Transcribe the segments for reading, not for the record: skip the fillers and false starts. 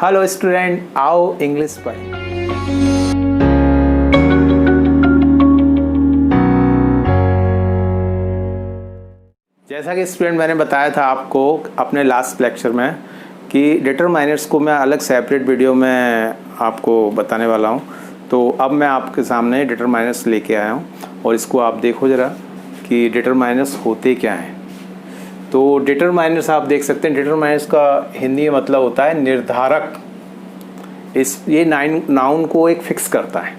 Hello student, आओ English पढ़ें। जैसा कि स्टूडेंट मैंने बताया था आपको अपने लास्ट लेक्चर में कि डिटरमाइनर्स को मैं अलग सेपरेट वीडियो में आपको बताने वाला हूं। तो अब मैं आपके सामने डिटरमाइनर्स लेके आया हूं और इसको आप देखो ज़रा कि डिटरमाइनर्स होते क्या हैं। तो डिटरमाइनर्स आप देख सकते हैं, डिटरमाइनर्स का हिंदी में मतलब होता है निर्धारक। ये नाउन को एक फिक्स करता है,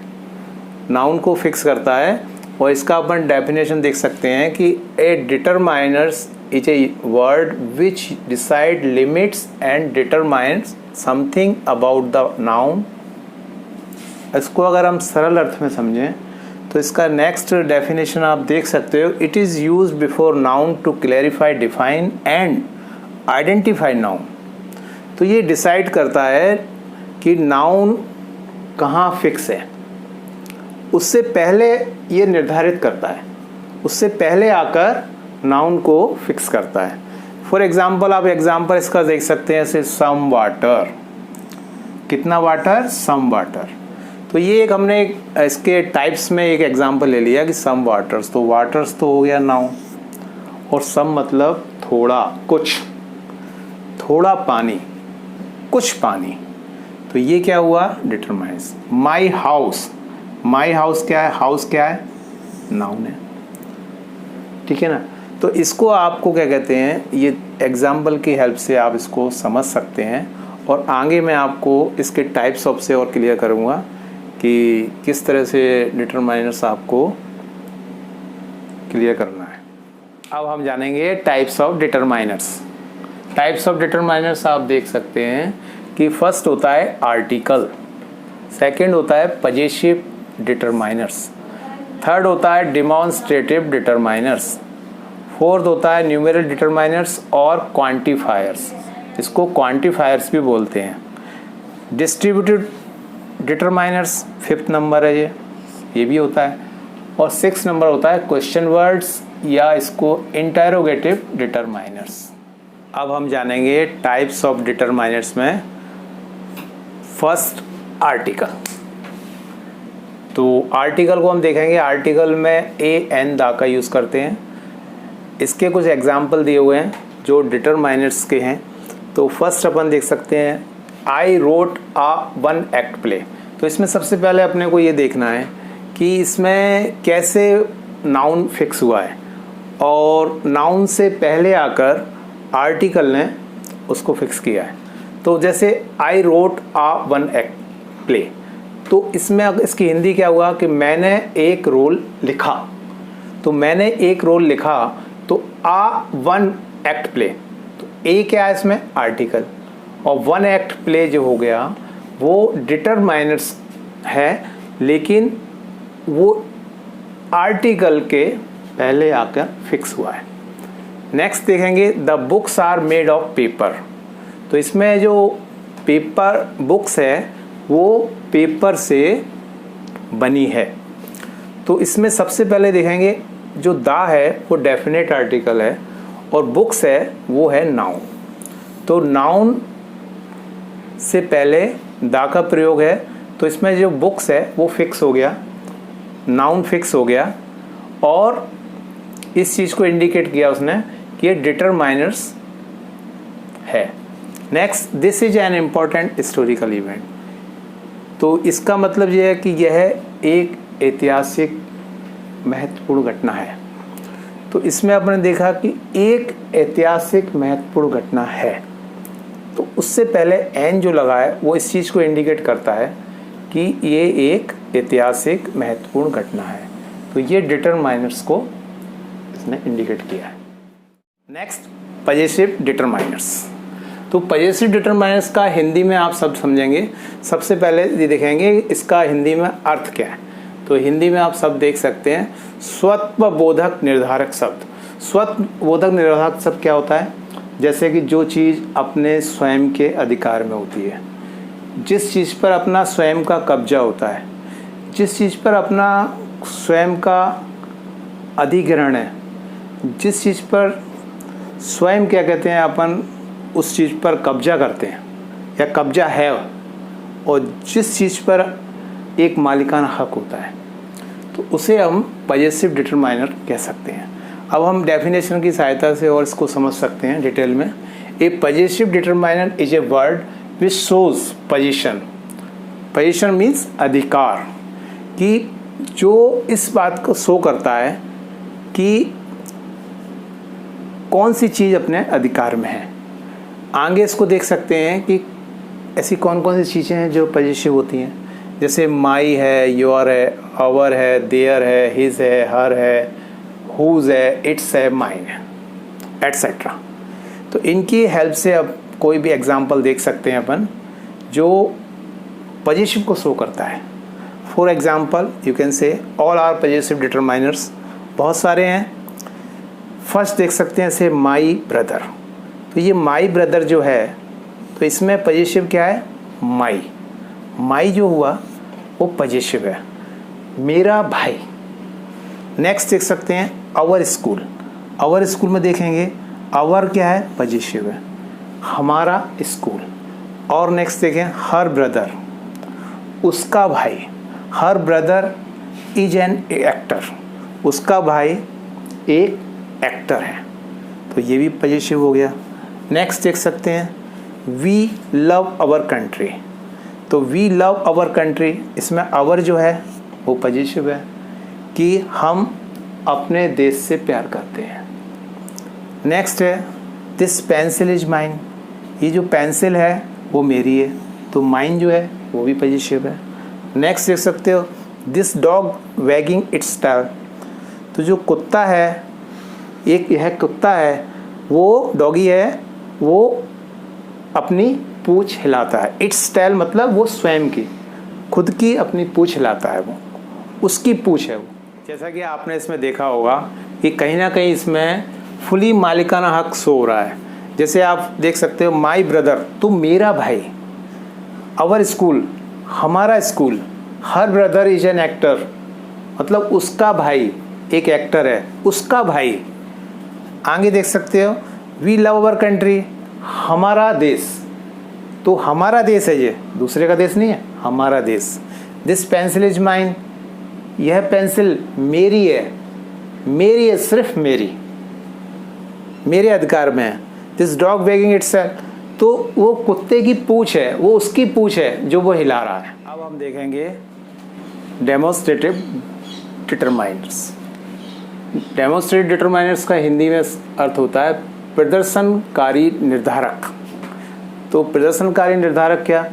नाउन को फिक्स करता है। और इसका अपन डेफिनेशन देख सकते हैं कि a determiners is a word which decide limits and determines something about the noun. इसको अगर हम सरल अर्थ में समझें तो इसका नेक्स्ट डेफिनेशन आप देख सकते हो, it is use before noun to clarify, define and identify noun. तो ये डिसाइड करता है कि नाउन कहाँ फिक्स है, उससे पहले ये निर्धारित करता है, उससे पहले आकर नाउन को फिक्स करता है। फॉर एग्जाम्पल आप एग्जाम्पल इसका देख सकते हैं, जैसे सम वाटर, कितना वाटर, सम वाटर। तो ये एक हमने इसके टाइप्स में एक एग्जाम्पल ले लिया कि सम वाटर्स, तो वाटर्स तो हो गया नाउन, और सम मतलब थोड़ा, कुछ, थोड़ा पानी, कुछ पानी। तो ये क्या हुआ, determines. My house, my house क्या है, हाउस क्या है, नाउन है, ठीक है ना। तो इसको आपको क्या कहते हैं, ये एग्जाम्पल की हेल्प से आप इसको समझ सकते हैं। और आगे मैं आपको इसके टाइप्स ऑफ से और क्लियर करूँगा कि किस तरह से डिटरमाइनर्स आपको क्लियर करना है। अब हम जानेंगे types of determiners. Types of determiners आप देख सकते हैं कि फर्स्ट होता है आर्टिकल, सेकंड होता है पजेसिव डिटरमाइनर्स, थर्ड होता है डिमॉन्स्ट्रेटिव डिटरमाइनर्स, फोर्थ होता है न्यूमेरल डिटरमाइनर्स और क्वांटिफायर्स, इसको क्वांटिफायर्स भी बोलते हैं। डिस्ट्रीब्यूटेड डिटरमाइनर्स फिफ्थ नंबर है ये भी होता है। और सिक्स नंबर होता है क्वेश्चन वर्ड्स या इसको इंटरोगेटिव डिटरमाइनर्स। अब हम जानेंगे टाइप्स ऑफ डिटरमाइनर्स में फर्स्ट आर्टिकल। तो आर्टिकल को हम देखेंगे, आर्टिकल में ए एन दा का यूज़ करते हैं। इसके कुछ एग्जाम्पल दिए हुए हैं जो डिटरमाइनर्स के हैं। तो फर्स्ट अपन देख सकते हैं, I wrote a one act play. तो इसमें सबसे पहले अपने को ये देखना है कि इसमें कैसे नाउन फिक्स हुआ है, और नाउन से पहले आकर आर्टिकल ने उसको फिक्स किया है। तो जैसे I wrote a one act play, तो इसमें इसकी हिंदी क्या हुआ कि मैंने एक रोल लिखा। तो मैंने एक रोल लिखा, तो आ वन एक्ट प्ले, तो ए क्या है इसमें, आर्टिकल, और वन एक्ट प्ले जो हो गया वो डिटरमाइनर्स है, लेकिन वो आर्टिकल के पहले आकर फिक्स हुआ है। नेक्स्ट देखेंगे, the books are made of paper. तो इसमें जो पेपर बुक्स है वो पेपर से बनी है। तो इसमें सबसे पहले देखेंगे जो दा है वो डेफिनेट आर्टिकल है और बुक्स है वो है नाउन। तो नाउन से पहले दा का प्रयोग है, तो इसमें जो बुक्स है वो फिक्स हो गया, नाउन फिक्स हो गया, और इस चीज़ को इंडिकेट किया उसने कि ये डिटरमाइनर्स है। Next, this is an important historical event. तो इसका मतलब यह है कि यह एक ऐतिहासिक महत्वपूर्ण घटना है। तो इसमें आपने देखा कि एक ऐतिहासिक महत्वपूर्ण घटना है, तो उससे पहले एन जो लगा है वो इस चीज़ को इंडिकेट करता है कि ये एक ऐतिहासिक महत्वपूर्ण घटना है। तो ये डिटरमाइनर्स को इसने इंडिकेट किया है। Next, possessive determiners. तो पजेसिव डिटरमाइनर्स का हिंदी में आप सब समझेंगे। सबसे पहले ये देखेंगे इसका हिंदी में अर्थ क्या है। तो हिंदी में आप सब देख सकते हैं, स्वत्वबोधक निर्धारक शब्द। स्वत्वबोधक निर्धारक शब्द क्या होता है, जैसे कि जो चीज़ अपने स्वयं के अधिकार में होती है, जिस चीज़ पर अपना स्वयं का कब्जा होता है, जिस चीज़ पर अपना स्वयं का अधिग्रहण है, जिस चीज़ पर स्वयं क्या कहते हैं अपन उस चीज़ पर कब्जा करते हैं, या कब्जा है और जिस चीज़ पर एक मालिकाना हक होता है तो उसे हम पजेसिव डिटरमाइनर कह सकते हैं। अब हम डेफिनेशन की सहायता से और इसको समझ सकते हैं डिटेल में। A possessive determiner is a word which shows position. Position means अधिकार, कि जो इस बात को शो करता है कि कौन सी चीज़ अपने अधिकार में है। आगे इसको देख सकते हैं कि ऐसी कौन कौन सी चीज़ें हैं जो पजेसिव होती हैं, जैसे माई है, योर है, आवर है, देयर है, हिज है, हर है, हुज है, इट्स है, माइन है, एट्सेट्रा। तो इनकी हेल्प से अब कोई भी एग्जाम्पल देख सकते हैं अपन जो पजेसिव को शो करता है। For example you can say all are possessive determiners, बहुत सारे हैं। फर्स्ट देख सकते हैं से माई ब्रदर। तो ये माई ब्रदर जो है तो इसमें पजेसिव क्या है, माई। माई जो हुआ वो पजेसिव है, मेरा भाई। नेक्स्ट देख सकते हैं आवर स्कूल। आवर स्कूल में देखेंगे आवर क्या है, पजेसिव है, हमारा स्कूल। और नेक्स्ट देखें हर ब्रदर, उसका भाई। Her brother is an actor, उसका भाई एक एक्टर है, तो ये भी पजेसिव हो गया। नेक्स्ट देख सकते हैं वी लव आवर कंट्री। तो वी लव आवर कंट्री, इसमें आवर जो है वो पजेसिव है कि हम अपने देश से प्यार करते हैं। नेक्स्ट है दिस पेंसिल इज माइन। ये जो पेंसिल है वो मेरी है, तो माइन जो है वो भी पजेसिव है। नेक्स्ट देख सकते हो this dog wagging its tail. तो जो कुत्ता है, एक यह कुत्ता है, वो डॉगी है, वो अपनी पूंछ हिलाता है। इट्स टेल मतलब वो स्वयं की, खुद की अपनी पूंछ हिलाता है, वो उसकी पूंछ है वो। जैसा कि आपने इसमें देखा होगा कि कहीं ना कहीं इसमें फुली मालिकाना हक शो हो रहा है। जैसे आप देख सकते हो माई ब्रदर, तो मेरा भाई। आवर स्कूल, हमारा school. Her brother is an actor, मतलब उसका भाई एक एक्टर है, उसका भाई। आगे देख सकते हो वी लव आवर कंट्री, हमारा देश। तो हमारा देश है, ये दूसरे का देश नहीं है, हमारा देश। दिस पेंसिल इज माइन, यह पेंसिल मेरी है, मेरी है, सिर्फ मेरी, मेरे अधिकार में है। दिस डॉग वैगिंग इटसेल्फ, तो वो कुत्ते की पूंछ है, वो उसकी पूंछ है जो वो हिला रहा है। अब हम देखेंगे डेमोन्स्ट्रेटिव डिटरमाइनर्स। डेमोन्स्ट्रेटिव डिटरमाइनर्स का हिंदी में अर्थ होता है प्रदर्शनकारी निर्धारक। तो प्रदर्शनकारी निर्धारक क्या,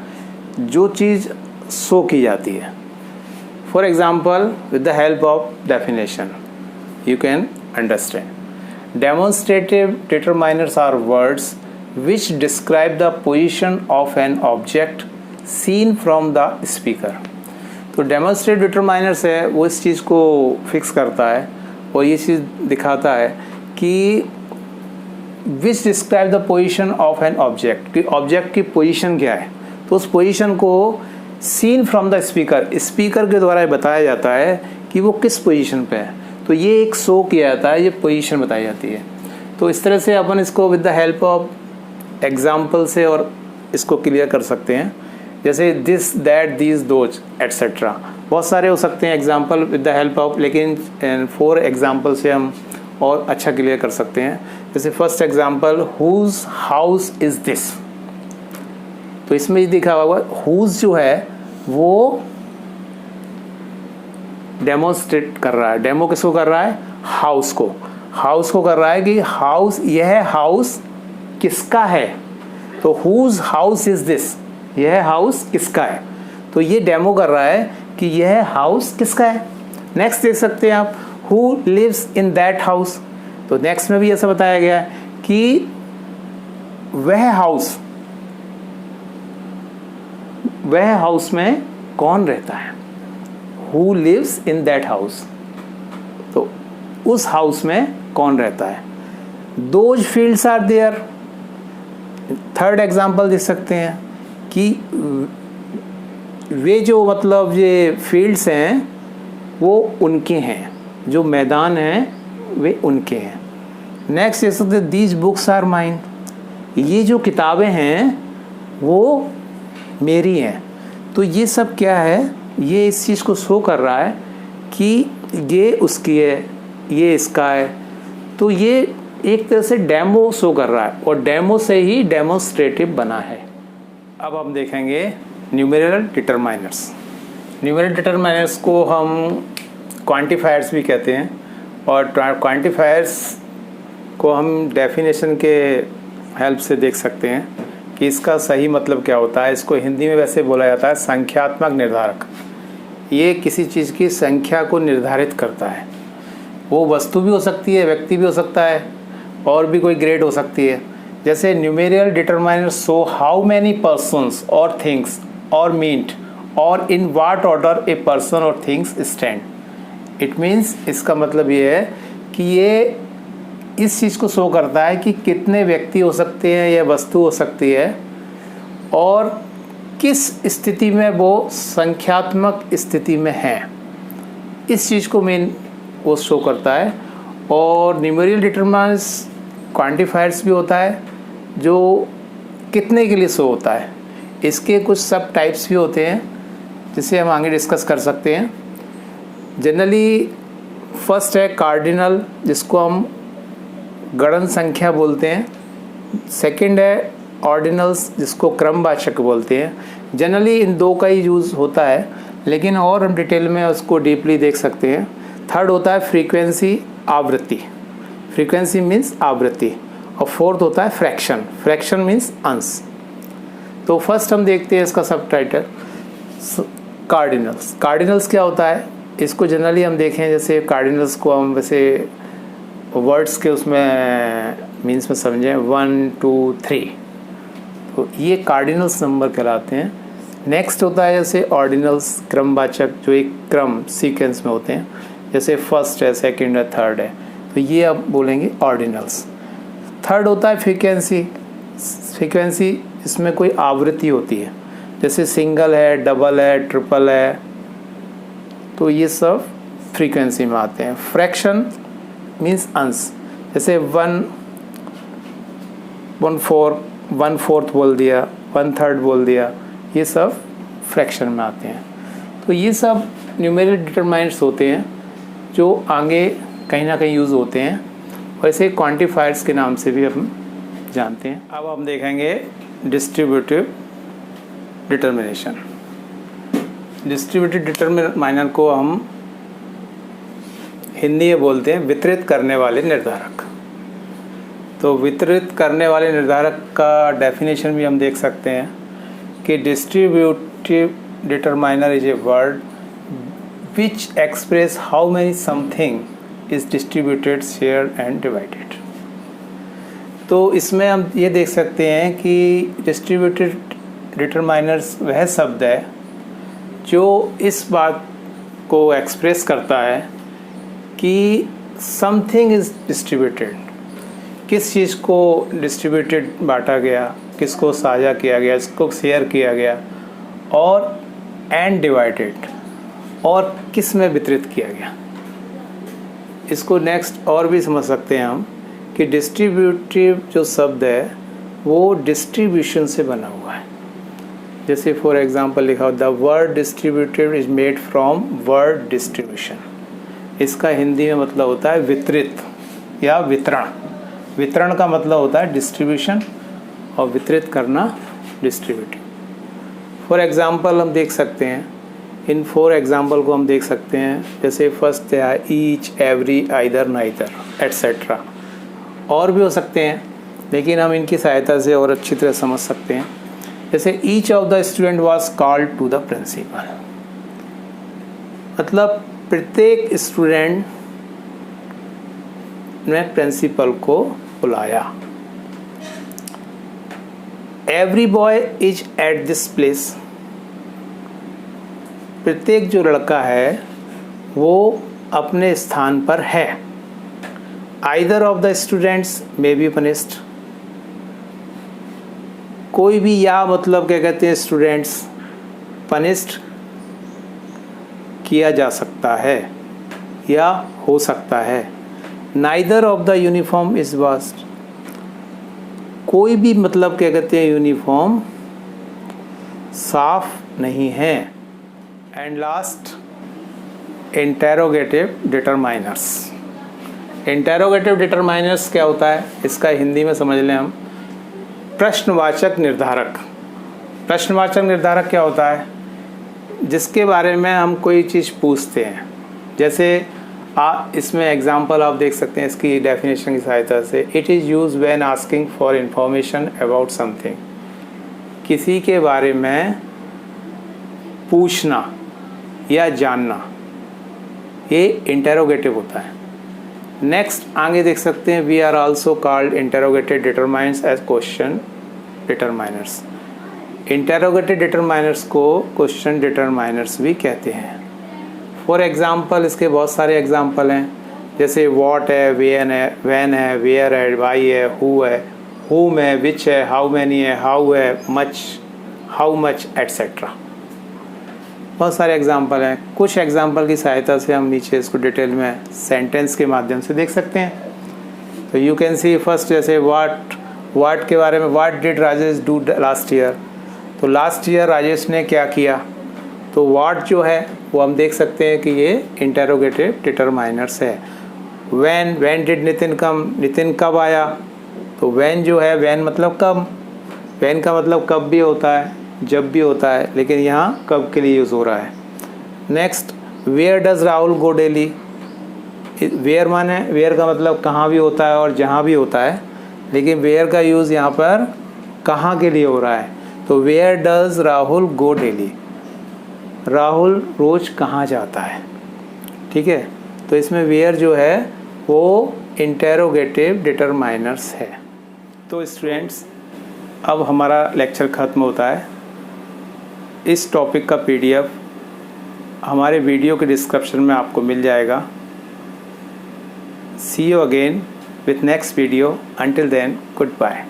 जो चीज़ शो की जाती है। For example with the help of definition you can understand. Demonstrative determiners are words which describe the position of an object seen from the speaker. तो demonstrative determiners है वो इस चीज़ को फिक्स करता है और ये चीज़ दिखाता है कि which describe the position of an object, कि ऑब्जेक्ट की पोजीशन क्या है। तो उस पोजीशन को seen from the speaker, speaker के द्वारा बताया जाता है कि वो किस पोजीशन पे है। तो ये एक शो किया जाता है, ये पोजीशन बताई जाती है। तो इस तरह से अपन इसको with the help of example से और इसको क्लियर कर सकते हैं। जैसे this, that, these, those, etcetera, बहुत सारे हो सकते हैं example with the help of, लेकिन 4 एग्जाम्पल से हम और अच्छा क्लियर कर सकते हैं। जैसे first example whose house is this. तो इसमें ये दिखा हुआ हुज जो है वो डेमोन्स्ट्रेट कर रहा है। डेमो किसको कर रहा है, हाउस को। हाउस को कर रहा है कि हाउस, यह हाउस किसका है। तो हुज हाउस इज दिस, यह हाउस किसका है। तो ये डेमो कर रहा है कि यह हाउस किसका है। नेक्स्ट देख सकते हैं आप who lives in that house. तो नेक्स्ट में भी ऐसा बताया गया है कि वह हाउस में कौन रहता है। Who lives in that house? तो उस हाउस में कौन रहता है। Those fields are there। Third example देख सकते हैं कि वे जो मतलब ये फील्ड्स हैं वो उनके हैं, जो मैदान हैं वे उनके हैं। नेक्स्ट देख सकते हैं these books are mine। ये जो किताबें हैं वो मेरी हैं। तो ये सब क्या है, ये इस चीज़ को शो कर रहा है कि ये उसकी है, ये इसका है। तो ये एक तरह से डेमो शो कर रहा है और डेमो से ही डेमोन्स्ट्रेटिव बना है। अब हम देखेंगे न्यूमेरिकल डिटरमाइनर्स। न्यूमेरिकल डिटरमाइनर्स को हम क्वांटिफायर्स भी कहते हैं और क्वांटिफायर्स को हम डेफिनेशन के हेल्प से देख सकते हैं कि इसका सही मतलब क्या होता है। इसको हिंदी में वैसे बोला जाता है संख्यात्मक निर्धारक। ये किसी चीज़ की संख्या को निर्धारित करता है। वो वस्तु भी हो सकती है, व्यक्ति भी हो सकता है, और भी कोई ग्रेड हो सकती है। जैसे numerical determiners show how many persons और थिंग्स और मीट और in what order a person और थिंग्स स्टैंड। इट मीन्स इसका मतलब ये है कि ये इस चीज़ को शो करता है कि कितने व्यक्ति हो सकते हैं या वस्तु हो सकती है और किस स्थिति में वो संख्यात्मक स्थिति में है। इस चीज़ को मेन वो शो करता है। और न्यूमेरिकल डिटरमाइनर्स क्वांटिफायर्स भी होता है जो कितने के लिए शो होता है। इसके कुछ सब टाइप्स भी होते हैं जिसे हम आगे डिस्कस कर सकते हैं। जनरली फर्स्ट है कार्डिनल, जिसको हम गणन संख्या बोलते हैं। सेकंड है ऑर्डिनल्स, जिसको क्रमवाचक बोलते हैं। जनरली इन दो का ही यूज़ होता है, लेकिन और हम डिटेल में उसको डीपली देख सकते हैं। थर्ड होता है फ्रीक्वेंसी, आवृत्ति। फ्रीक्वेंसी मीन्स आवृत्ति। और फोर्थ होता है फ्रैक्शन। फ्रैक्शन मीन्स अंश। तो फर्स्ट हम देखते हैं इसका सब टाइटल कार्डिनल्स। कार्डिनल्स क्या होता है, इसको जनरली हम देखें, जैसे कार्डिनल्स को हम वैसे वर्ड्स के उसमें मीन्स में समझें 1 2 3, तो ये कार्डिनल्स नंबर कहलाते हैं। नेक्स्ट होता है जैसे ऑर्डिनल्स, क्रमवाचक, जो एक क्रम सीक्वेंस में होते हैं, जैसे फर्स्ट है, सेकंड है, थर्ड है, तो ये अब बोलेंगे ऑर्डिनल्स। थर्ड होता है फ्रीक्वेंसी। फ्रीक्वेंसी इसमें कोई आवृत्ति होती है, जैसे सिंगल है, डबल है, ट्रिपल है, तो ये सब फ्रीक्वेंसी में आते हैं। फ्रैक्शन मीन्स अंश, जैसे 1/4 बोल दिया, 1/3 बोल दिया, ये सब फ्रैक्शन में आते हैं। तो ये सब न्यूमेरिकल डिटरमाइनर्स होते हैं जो आगे कहीं ना कहीं यूज़ होते हैं। वैसे क्वांटिफायर्स के नाम से भी हम जानते हैं। अब हम देखेंगे डिस्ट्रीब्यूटिव डिटरमिनेशन। डिस्ट्रीब्यूटिव डिटरमाइनर को हम हिंदी में बोलते हैं वितरित करने वाले निर्धारक। तो वितरित करने वाले निर्धारक का डेफिनेशन भी हम देख सकते हैं कि distributive determiner is a word which express how many something is distributed, share and divided. तो इसमें हम ये देख सकते हैं कि डिस्ट्रीब्यूटिव डिटरमाइनर्स वह शब्द है जो इस बात को एक्सप्रेस करता है कि समथिंग इज़ डिस्ट्रीब्यूटेड, किस चीज़ को डिस्ट्रीब्यूटेड बांटा गया, किसको साझा किया गया, किसको शेयर किया गया, और एंड डिवाइडेड, और किस में वितरित किया गया। इसको नेक्स्ट और भी समझ सकते हैं हम कि डिस्ट्रीब्यूटिव जो शब्द है वो डिस्ट्रीब्यूशन से बना हुआ है। जैसे फॉर एग्जांपल लिखा हो the word distributive is made from word distribution. इसका हिंदी में मतलब होता है वितरित या वितरण। वितरण का मतलब होता है डिस्ट्रीब्यूशन और वितरित करना डिस्ट्रीब्यूटिव। फॉर एग्जांपल हम देख सकते हैं, इन 4 एग्जांपल को हम देख सकते हैं। जैसे फर्स्ट है each, every, either, neither, etcetera. और भी हो सकते हैं, लेकिन हम इनकी सहायता से और अच्छी तरह समझ सकते हैं। जैसे each of the student was called to the principal, मतलब प्रत्येक स्टूडेंट ने प्रिंसिपल को बुलाया। Every boy is at this place, प्रत्येक जो लड़का है वो अपने स्थान पर है। Either of the students may be punished, कोई भी, या मतलब क्या कहते हैं, स्टूडेंट्स पनिश्ड किया जा सकता है या हो सकता है। Neither of the uniform is vast, कोई भी, मतलब क्या कहते हैं, यूनिफॉर्म साफ नहीं हैं। And last interrogative determiners. Interrogative determiners क्या होता है, इसका हिंदी में समझ लें हम, प्रश्नवाचक निर्धारक। प्रश्नवाचक निर्धारक क्या होता है, जिसके बारे में हम कोई चीज़ पूछते हैं। जैसे इसमें एग्जांपल आप देख सकते हैं इसकी डेफिनेशन की सहायता से। It is use when asking for information about something, किसी के बारे में पूछना या जानना, ये इंटेरोगेटिव होता है। नेक्स्ट आगे देख सकते हैं, we are also called interrogative determiners as question determiners. Interrogative determiners को क्वेश्चन डिटरमाइनर्स भी कहते हैं। फॉर एग्जांपल इसके बहुत सारे एग्जांपल हैं, जैसे व्हाट है, व्हेन है, वेयर है, वाई है, हुम है, विच है, हाउ मैनी है, हाउ मच एट्सेट्रा। बहुत सारे एग्जांपल हैं। कुछ एग्जांपल की सहायता से हम नीचे इसको डिटेल में सेंटेंस के माध्यम से देख सकते हैं। तो यू कैन सी फर्स्ट, जैसे व्हाट के बारे में, what did Rajesh do last year. तो लास्ट ईयर राजेश ने क्या किया, तो व्हाट जो है वो हम देख सकते हैं कि ये इंटेरोगेटिव डिटरमाइनर्स है। व्हेन डिड नितिन कम, नितिन कब आया, तो व्हेन जो है, व्हेन मतलब कब, व्हेन का मतलब कब भी होता है, जब भी होता है, लेकिन यहाँ कब के लिए यूज़ हो रहा है। Next, where does Rahul go daily. Where माने, वेयर का मतलब कहाँ भी होता है और जहाँ भी होता है, लेकिन वेयर का यूज़ यहाँ पर कहाँ के लिए हो रहा है। तो where does Rahul go daily, Rahul रोज़ कहाँ जाता है। ठीक है, तो इसमें वेयर जो है वो इंटेरोगेटिव डिटरमाइनर्स है। तो स्टूडेंट्स, अब हमारा लेक्चर ख़त्म होता है। इस टॉपिक का PDF हमारे वीडियो के डिस्क्रिप्शन में आपको मिल जाएगा। See you again with next video. Until then, good bye.